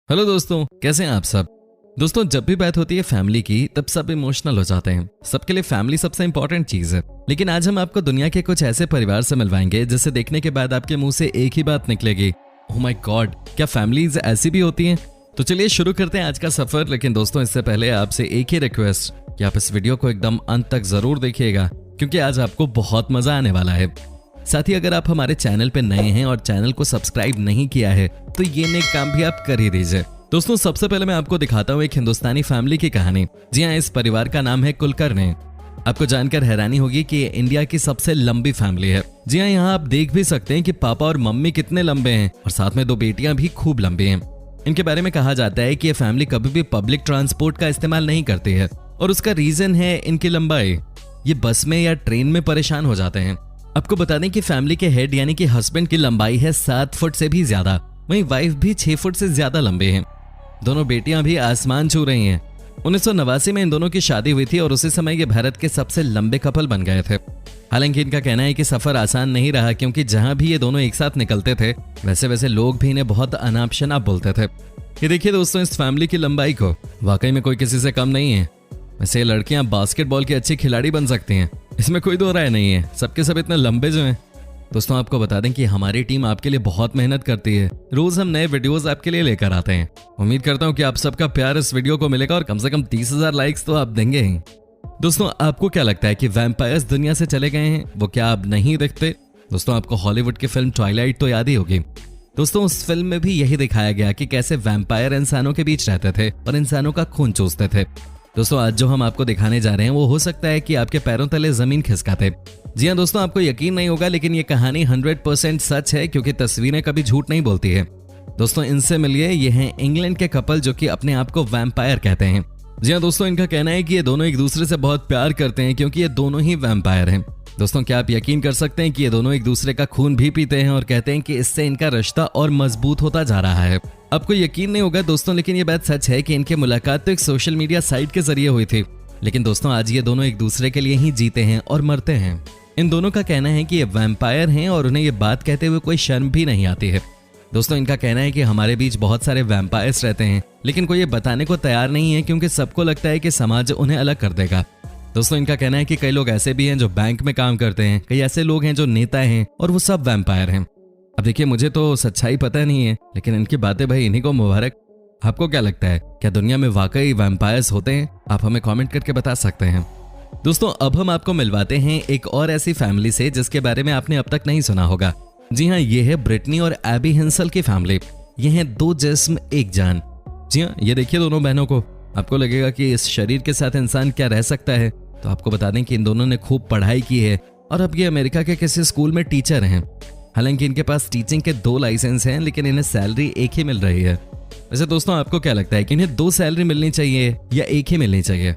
Hello दोस्तों, कैसे हैं आप सब। दोस्तों, जब भी बात होती है फैमिली की तब सब इमोशनल हो जाते हैं। सबके लिए फैमिली सबसे इंपॉर्टेंट चीज है। लेकिन आज हम आपको दुनिया के कुछ ऐसे परिवार से मिलवाएंगे जिसे देखने के बाद आपके मुंह से एक ही बात निकलेगी, ओह माय गॉड, क्या फैमिलीज ऐसी भी होती हैं। तो चलिए शुरू करते हैं आज का सफर। लेकिन दोस्तों, इससे पहले आपसे एक ही रिक्वेस्ट कि आप इस वीडियो को एकदम अंत तक जरूर देखिएगा, क्योंकि आज आपको बहुत मजा आने वाला है। साथ ही अगर आप हमारे चैनल पे नए हैं और चैनल को सब्सक्राइब नहीं किया है तो ये नेक काम भी आप कर ही दीजिए। दोस्तों, सबसे पहले मैं आपको दिखाता हूँ एक हिंदुस्तानी फैमिली की कहानी। जी हाँ, इस परिवार का नाम है कुलकर्णी। आपको जानकर हैरानी होगी कि ये इंडिया की सबसे लंबी फैमिली है। जी हाँ, यहाँ आप देख भी सकते हैं कि पापा और मम्मी कितने लंबे हैं और साथ में दो बेटियां भी खूब लंबी हैं। इनके बारे में कहा जाता है कि ये फैमिली कभी भी पब्लिक ट्रांसपोर्ट का इस्तेमाल नहीं करती है और उसका रीजन है इनकी लंबाई। ये बस में या ट्रेन में परेशान हो जाते हैं। आपको बता दें कि फैमिली के हेड यानी कि हस्बैंड की लंबाई है 7 फुट से भी ज्यादा, वहीं वाइफ भी 6 फुट से ज्यादा लंबे हैं। दोनों बेटियां भी आसमान छू रही हैं। 1989 में इन दोनों की शादी हुई थी और उसी समय ये भारत के सबसे लंबे कपल बन गए थे। हालांकि इनका कहना है कि सफर आसान नहीं रहा, क्योंकि जहां भी ये दोनों एक साथ निकलते थे वैसे वैसे लोग भी इन्हें बहुत अनाप शनाप बोलते थे। ये देखिए दोस्तों, इस फैमिली की लंबाई को, वाकई में कोई किसी से कम नहीं है। वैसे ये लड़कियां बास्केटबॉल की अच्छी खिलाड़ी बन सकती हैं, इसमें कोई दो राय नहीं है। सबके सब इतने लंबे जो हैं। दोस्तों, आपको बता दें कि हमारी टीम आपके लिए बहुत मेहनत करती है। रोज हम नए वीडियोस आपके लिए लेकर आते हैं। उम्मीद करता हूं कि आप सबका प्यार इस वीडियो को मिलेगा और कम से कम 30,000 लाइक्स तो आप देंगे ही। दोस्तों, आपको क्या लगता है कि वैम्पायर्स दुनिया से चले गए हैं? वो क्या अब नहीं दिखते? दोस्तों, आपको हॉलीवुड की फिल्म ट्वाइलाइट तो याद ही होगी। दोस्तों, उस फिल्म में भी यही दिखाया गया कि कैसे वैम्पायर इंसानों के बीच रहते थे और इंसानों का खून चूसते थे। दोस्तों, आज जो हम आपको दिखाने जा रहे हैं वो हो सकता है कि आपके पैरों तले जमीन खिसका दे। जी हाँ दोस्तों, आपको यकीन नहीं होगा, लेकिन ये कहानी 100% सच है, क्योंकि तस्वीरें कभी झूठ नहीं बोलती है। दोस्तों, इनसे मिलिए, ये हैं इंग्लैंड के कपल जो कि अपने आप को वैम्पायर कहते हैं। जी हाँ दोस्तों, इनका कहना है कि ये दोनों एक दूसरे से बहुत प्यार करते हैं, क्योंकि ये दोनों ही वैम्पायर हैं। दोस्तों, क्या आप यकीन कर सकते हैं कि ये दोनों एक दूसरे का खून भी पीते हैं और कहते हैं कि इससे इनका रिश्ता और मजबूत होता जा रहा है। आपको यकीन नहीं होगा दोस्तों, लेकिन ये बात सच है कि इनकी मुलाकात तो एक सोशल मीडिया साइट के जरिए हुई थी। लेकिन दोस्तों, आज ये दोनों एक दूसरे के लिए ही जीते हैं और मरते हैं। इन दोनों का कहना है कि ये वैम्पायर हैं और उन्हें ये बात कहते हुए कोई शर्म भी नहीं आती है। दोस्तों, इनका कहना है कि हमारे बीच बहुत सारे वैम्पायर्स रहते हैं, लेकिन कोई ये बताने को तैयार नहीं है, क्योंकि सबको लगता है कि समाज उन्हें अलग कर देगा। दोस्तों, इनका कहना है कि कई लोग ऐसे भी हैं जो बैंक में काम करते हैं, कई ऐसे लोग हैं जो नेता हैं और वो सब वैम्पायर हैं। अब देखिए, मुझे तो सच्चाई पता नहीं है, लेकिन इनकी बातें भाई इन्हीं को मुबारक। आपको क्या लगता है, क्या दुनिया में वाकई वैम्पायर्स होते हैं? आप हमें कमेंट करके बता सकते हैं। दोस्तों, अब हम आपको मिलवाते हैं एक और ऐसी फैमिली से जिसके बारे में आपने अब तक नहीं सुना होगा। जी हाँ, ये है ब्रिटनी और एबी हिंसल की फैमिली। ये हैं दो जिस्म एक जान। जी हाँ, ये देखिए दोनों बहनों को। आपको लगेगा कि इस शरीर के साथ इंसान क्या रह सकता है, तो आपको बता दें कि इन दोनों ने खूब पढ़ाई की है और अब ये अमेरिका के किसी स्कूल में टीचर हैं। हालांकि इनके पास टीचिंग के 2 लाइसेंस हैं, लेकिन इन्हें सैलरी एक ही मिल रही है। वैसे दोस्तों, आपको क्या लगता है कि इन्हें 2 सैलरी मिलनी चाहिए या एक ही मिलनी चाहिए?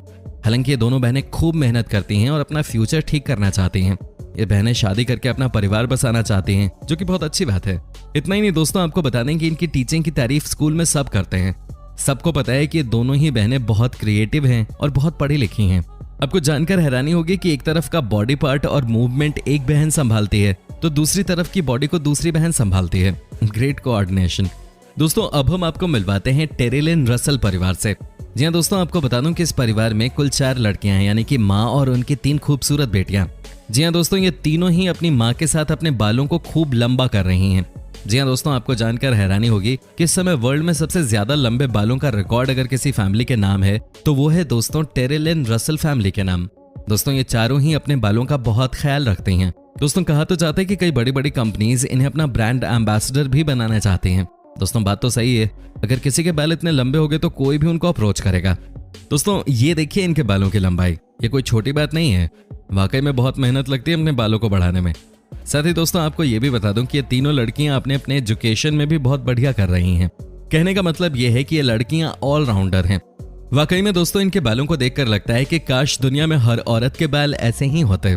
हालांकि ये दोनों बहनें खूब मेहनत करती हैं और अपना फ्यूचर ठीक करना चाहती हैं। ये बहनें शादी करके अपना परिवार बसाना चाहती हैं, जो कि बहुत अच्छी बात है। इतना ही नहीं दोस्तों, आपको बता दें कि इनकी टीचिंग की तारीफ स्कूल में सब करते हैं। सबको पता है कि ये दोनों ही बहनें बहुत क्रिएटिव हैं और बहुत पढ़ी लिखी हैं। आपको जानकर हैरानी होगी कि एक तरफ का बॉडी पार्ट और मूवमेंट एक बहन संभालती है, तो दूसरी तरफ की बॉडी को दूसरी बहन संभालती है। Great coordination. दोस्तों, अब हम आपको मिलवाते हैं टेरिलिन रसल परिवार से। जी हाँ दोस्तों, आपको बता दूं कि इस परिवार में कुल 4 लड़कियां हैं, यानी कि माँ और उनकी 3 खूबसूरत बेटियां। जी हाँ दोस्तों, ये तीनों ही अपनी माँ के साथ अपने बालों को खूब लंबा कर रही हैं। जी हाँ दोस्तों, आपको जानकर हैरानी होगी कि इस समय वर्ल्ड में सबसे ज्यादा लंबे बालों का रिकॉर्ड अगर किसी फैमिली के नाम है तो वो है दोस्तों टेरिलिन रसल फैमिली के नाम। दोस्तों, ये चारों ही अपने बालों का बहुत ख्याल रखती हैं। दोस्तों, कहा तो जाता है कि कई बड़ी बड़ी कंपनीज इन्हें अपना ब्रांड एम्बेसडर भी बनाना चाहती हैं। दोस्तों, बात तो सही है, अगर किसी के बाल इतने लंबे हो गए तो कोई भी उनको अप्रोच करेगा। दोस्तों, ये देखिए इनके बालों की लंबाई, ये कोई छोटी बात नहीं है। वाकई में बहुत मेहनत लगती है अपने बालों को बढ़ाने में। साथ ही दोस्तों, आपको ये भी बता दूं कि ये तीनों लड़कियां अपने अपने एजुकेशन में भी बहुत बढ़िया कर रही हैं। कहने का मतलब ये है कि ये लड़कियां ऑलराउंडर हैं। वाकई में दोस्तों, इनके बालों को देखकर लगता है कि काश दुनिया में हर औरत के बाल ऐसे ही होते।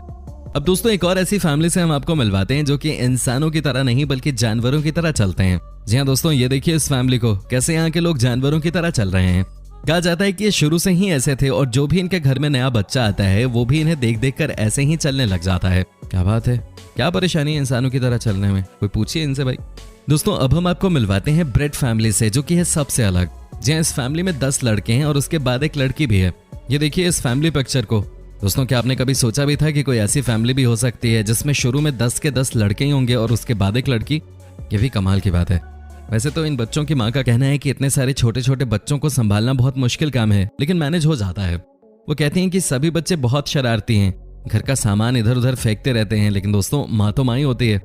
अब दोस्तों, एक और ऐसी फैमिली से हम आपको मिलवाते हैं जो कि इंसानों की तरह नहीं बल्कि जानवरों की तरह चलते हैं। जी हाँ दोस्तों, ये देखिए इस फैमिली को, कैसे यहाँ के लोग जानवरों की तरह चल रहे हैं। कहा जाता है कि ये शुरू से ही ऐसे थे और जो भी इनके घर में नया बच्चा आता है वो भी इन्हें देख देख कर ऐसे ही चलने लग जाता है। क्या बात है, क्या परेशानी है इंसानों की तरह चलने में, कोई पूछिए इनसे भाई। दोस्तों अब हम आपको मिलवाते हैं ब्रेड फैमिली से, जो कि है सबसे अलग। जी हाँ, इस फैमिली में 10 लड़के हैं और उसके बाद एक लड़की भी है। ये देखिए इस फैमिली पिक्चर को। दोस्तों क्या आपने कभी सोचा भी था कि कोई ऐसी फैमिली भी हो सकती है जिसमें शुरू में 10 के 10 लड़के ही होंगे और उसके बाद एक लड़की? ये भी कमाल की बात है। वैसे तो इन बच्चों की माँ का कहना है कि इतने सारे छोटे छोटे बच्चों को संभालना बहुत मुश्किल काम है, लेकिन मैनेज हो जाता है। वो कहती हैं कि सभी बच्चे बहुत शरारती हैं, घर का सामान इधर उधर फेंकते रहते हैं, लेकिन दोस्तों माँ तो माँ ही होती है।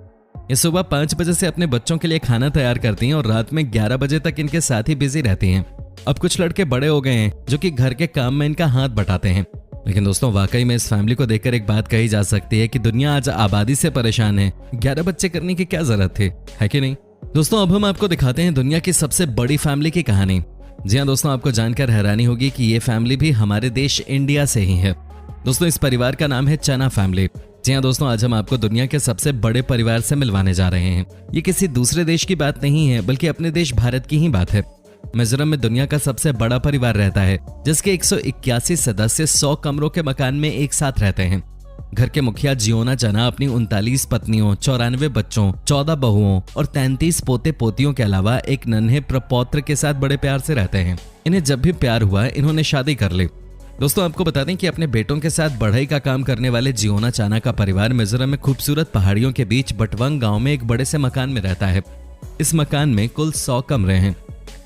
ये सुबह 5 बजे से अपने बच्चों के लिए खाना तैयार करती हैं और रात में 11 बजे तक इनके साथ ही बिजी रहती हैं। अब कुछ लड़के बड़े हो गए हैं जो कि घर के काम में इनका हाथ बटाते हैं, लेकिन दोस्तों वाकई में इस फैमिली को देखकर एक बात कही जा सकती है कि दुनिया आज आबादी से परेशान है। 11 बच्चे करने की क्या जरूरत थी, है कि नहीं? दोस्तों अब हम आपको दिखाते हैं दुनिया की सबसे बड़ी फैमिली की कहानी। जी हाँ दोस्तों, आपको जानकर हैरानी होगी कि ये फैमिली भी हमारे देश इंडिया से ही है। दोस्तों इस परिवार का नाम है चना फैमिली। जी हाँ दोस्तों, आज हम आपको दुनिया के सबसे बड़े परिवार से मिलवाने जा रहे हैं। ये किसी दूसरे देश की बात नहीं है, बल्कि अपने देश भारत की ही बात है। मिजोरम में दुनिया का सबसे बड़ा परिवार रहता है, जिसके 181 सदस्य 100 कमरों के मकान में एक साथ रहते हैं। घर के मुखिया जियोना चना अपनी 39 पत्नियों, 94 बच्चों, 14 बहुओं और 33 पोते पोतियों के अलावा एक नन्हे प्रपौत्र के साथ बड़े प्यार से रहते हैं। इन्हें जब भी प्यार हुआ इन्होंने शादी कर ली। दोस्तों आपको बता दें कि अपने बेटों के साथ बढ़ई का काम करने वाले जियोना चाना का परिवार मिजोरम में खूबसूरत पहाड़ियों के बीच बटवंग गांव में एक बड़े से मकान में रहता है। इस मकान में कुल 100 कमरे हैं।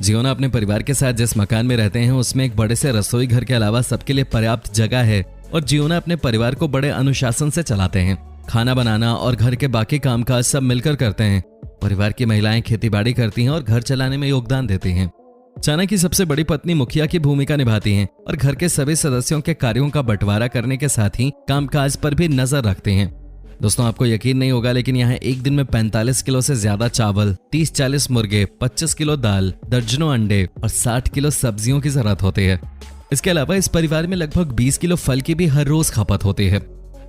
जियोना अपने परिवार के साथ जिस मकान में रहते हैं उसमें एक बड़े से रसोई घर के अलावा सबके लिए पर्याप्त जगह है और जियोना अपने परिवार को बड़े अनुशासन से चलाते हैं। खाना बनाना और घर के बाकी कामकाज सब मिलकर करते हैं। परिवार की महिलाएं खेतीबाड़ी करती हैं और घर चलाने में योगदान देती हैं। चाना की सबसे बड़ी पत्नी मुखिया की भूमिका निभाती हैं और घर के सभी सदस्यों के कार्यों का बंटवारा करने के साथ ही कामकाज पर भी नजर रखते हैं। दोस्तों आपको यकीन नहीं होगा, लेकिन यहाँ एक दिन में 45 किलो से ज्यादा चावल, 30-40 मुर्गे, 25 किलो दाल, दर्जनों अंडे और 60 किलो सब्जियों की जरूरत होती है। इसके अलावा इस परिवार में लगभग 20 किलो फल की भी हर रोज खपत होती है।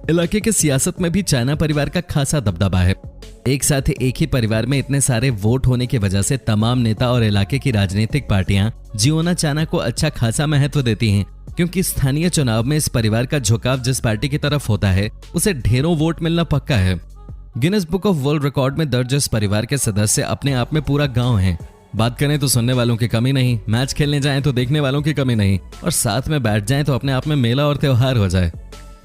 इलाके की सियासत में भी चाना परिवार का खासा दबदबा है। एक साथ एक ही परिवार में इतने सारे वोट होने की वजह से तमाम नेता और इलाके की राजनीतिक पार्टियां जियोना चाना को अच्छा खासा महत्व देती हैं, क्योंकि स्थानीय चुनाव में इस परिवार का झुकाव जिस पार्टी की तरफ होता है उसे ढेरों वोट मिलना पक्का है। Guinness book of world record में दर्ज इस परिवार के सदस्य अपने आप में पूरा गांव है। बात करें तो सुनने वालों की कमी नहीं, मैच खेलने जाएं तो देखने वालों की कमी नहीं, और साथ में बैठ जाएं तो अपने आप में मेला और त्योहार हो जाए।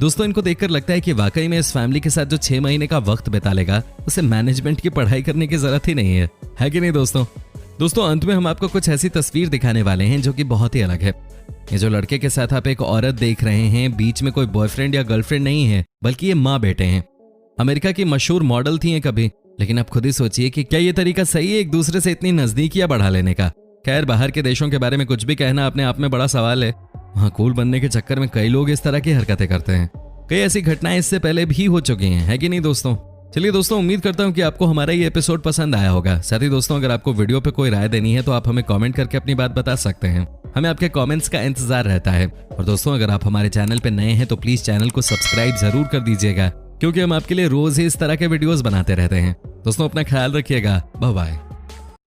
दोस्तों इनको देखकर लगता है कि वाकई में इस फैमिली के साथ जो 6 महीने का वक्त बिता लेगा उसे मैनेजमेंट की पढ़ाई करने की जरूरत ही नहीं है कि नहीं दोस्तों अंत में हम आपको कुछ ऐसी तस्वीर दिखाने वाले हैं जो कि बहुत ही अलग है। ये जो लड़के के साथ आप एक औरत देख रहे हैं, बीच में कोई बॉयफ्रेंड या गर्लफ्रेंड नहीं है, बल्कि ये माँ बेटे हैं। अमेरिका की मशहूर मॉडल थी कभी, लेकिन आप खुद ही सोचिए कि क्या ये तरीका सही है एक दूसरे से इतनी नजदीकियां बढ़ा लेने का। खैर, बाहर के देशों के बारे में कुछ भी कहना अपने आप में बड़ा सवाल है। वहाँ कूल बनने के चक्कर में कई लोग इस तरह की हरकतें करते हैं। कई ऐसी घटनाएं इससे पहले भी हो चुकी हैं, है कि नहीं दोस्तों? चलिए दोस्तों, उम्मीद करता हूं कि आपको हमारा ये एपिसोड पसंद आया होगा। साथ ही दोस्तों, अगर आपको वीडियो पे कोई राय देनी है तो आप हमें कमेंट करके अपनी बात बता सकते हैं। हमें आपके कमेंट्स का इंतजार रहता है। और दोस्तों, अगर आप हमारे चैनल पे नए हैं तो प्लीज चैनल को सब्सक्राइब जरूर कर दीजिएगा, क्योंकि हम आपके लिए रोज ही इस तरह के वीडियोस बनाते रहते हैं। दोस्तों अपना ख्याल रखिएगा। Bye bye.